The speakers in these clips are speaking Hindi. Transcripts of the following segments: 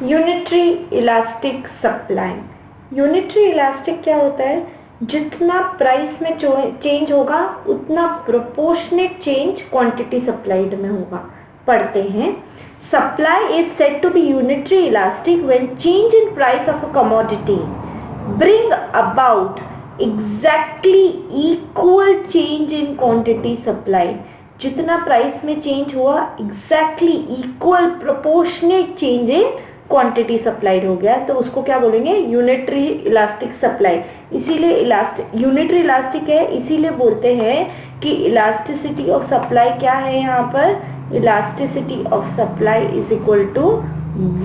Unitary elastic supply. Unitary elastic क्या होता है? जितना प्राइस में चेंज होगा उतना प्रोपोर्शनेट चेंज क्वांटिटी सप्लाइड में होगा। पढ़ते हैं, supply is said to be unitary elastic when change in price of a commodity bring about exactly equal change in quantity supplied. जितना प्राइस में चेंज हुआ exactly equal proportionate change in quantity supplied हो गया, तो उसको क्या बोलेंगे? Unitary elastic supply. इसीलिए यूनिटरी इलास्टिक है, इसीलिए बोलते हैं कि इलास्टिसिटी ऑफ सप्लाई क्या है? यहाँ पर elasticity of supply is equal to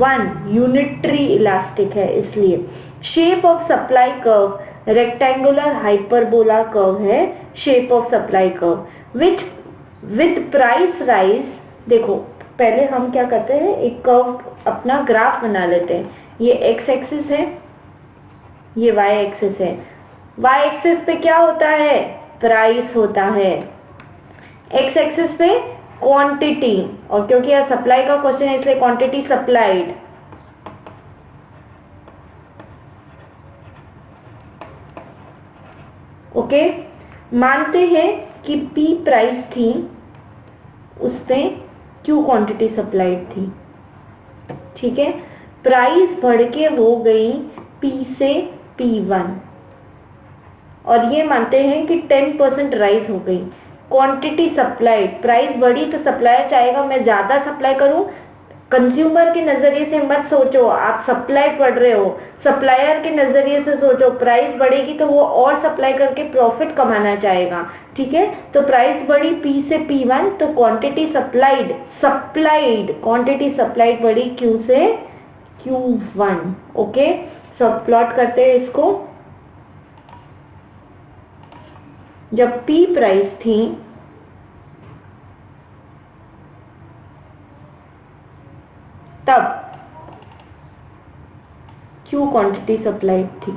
1। Unitary elastic है इसलिए। Shape of supply curve rectangular hyperbola curve है, shape of supply curve which with price rise. देखो पहले हम क्या करते हैं, एक कर्व अपना ग्राफ बना लेते हैं। ये एक्स एक्सिस है, ये वाई एक्सिस है। वाई एक्सिस पे क्या होता है? प्राइस होता है। एक्स एक्सिस पे क्वांटिटी, और क्योंकि यह सप्लाई का क्वेश्चन है इसलिए क्वांटिटी सप्लाइड। ओके, मानते हैं कि P प्राइस थी, उस पे Q क्वांटिटी सप्लाइड थी। ठीक है, प्राइस बढ़ के हो गई P से P1 और ये मानते हैं कि 10% राइज हो गई क्वांटिटी सप्लाइड। प्राइस बढ़ी तो सप्लायर चाहेगा मैं ज्यादा सप्लाई करूं। कंज्यूमर के नजरिए से मत सोचो, आप सप्लाई पढ़ रहे हो। सप्लायर के नजरिए से सोचो, प्राइस बढ़ेगी तो वो और सप्लाई करके प्रॉफिट कमाना चाहेगा। ठीक है, तो प्राइस बढ़ी P से P1 तो क्वांटिटी सप्लाइड क्वांटिटी सप्लाइड बढ़ी Q से Q1। ओके, सब प्लॉट करते हैं इसको। जब P प्राइस थी तब Q क्वांटिटी सप्लाइड थी।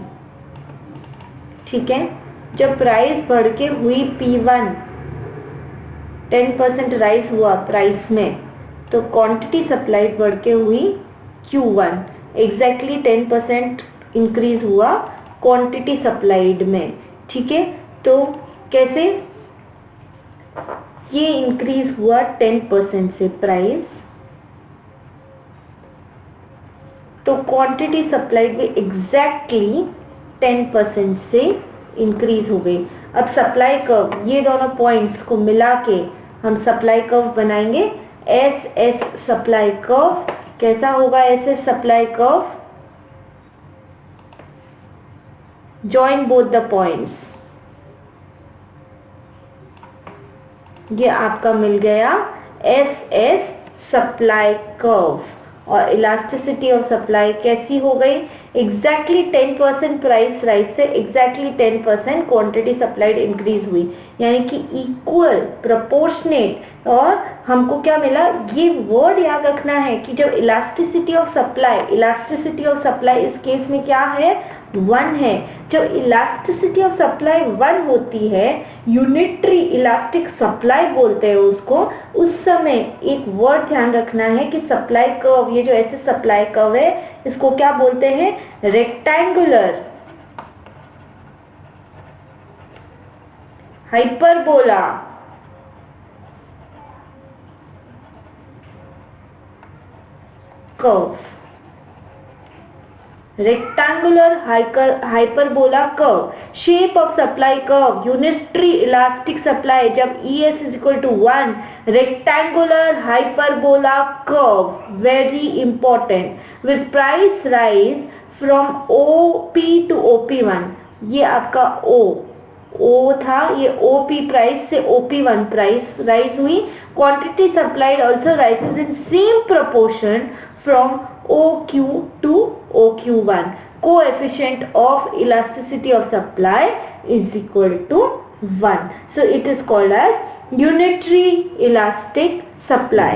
ठीक है, जब प्राइस बढ़ के हुई P1 10% राइज हुआ प्राइस में, तो क्वांटिटी सप्लाइड बढ़ के हुई Q1 एग्जैक्टली 10% इंक्रीज हुआ क्वांटिटी सप्लाइड में। ठीक है, तो कैसे? ये इंक्रीज हुआ 10% से प्राइस, तो क्वांटिटी सप्लाइड भी एग्जैक्टली 10% से इंक्रीज हो गई। अब सप्लाई कर्व, ये दोनों पॉइंट्स को मिला के हम सप्लाई कर्व बनाएंगे। एस एस सप्लाई कर्व कैसा होगा? S S supply curve, join both the points. ये आपका मिल गया एस एस सप्लाई कर्व। और इलास्टिसिटी ऑफ सप्लाई कैसी हो गई? एग्जैक्टली 10% प्राइस राइज से एग्जैक्टली 10% क्वांटिटी सप्लाइड इंक्रीज हुई, यानी कि इक्वल प्रोपोर्शनेट। और हमको क्या मिला? ये वर्ड याद रखना है कि जब इलास्टिसिटी ऑफ सप्लाई इस केस में क्या है? 1 है। जब इलास्टिसिटी ऑफ सप्लाई 1 होती है, यूनिटरी इलास्टिक सप्लाई बोलते हैं उसको, उस समय एक वर्ड ध्यान रखना है कि सप्लाई कर्व, ये जो ऐसे सप्लाई कर्व है इसको क्या बोलते हैं? Rectangular hyperbola curve. Rectangular hyperbola curve. Shape of supply curve unitary elastic supply जब ES is equal to 1, rectangular hyperbola curve, very important, with price rise from OP to OP1। ये आपका O था, ये OP प्राइस से OP1 प्राइस राइज हुई। Quantity supplied also rises in same proportion from OQ to OQ1. Coefficient of elasticity of supply is equal to 1. So it is called as unitary elastic supply.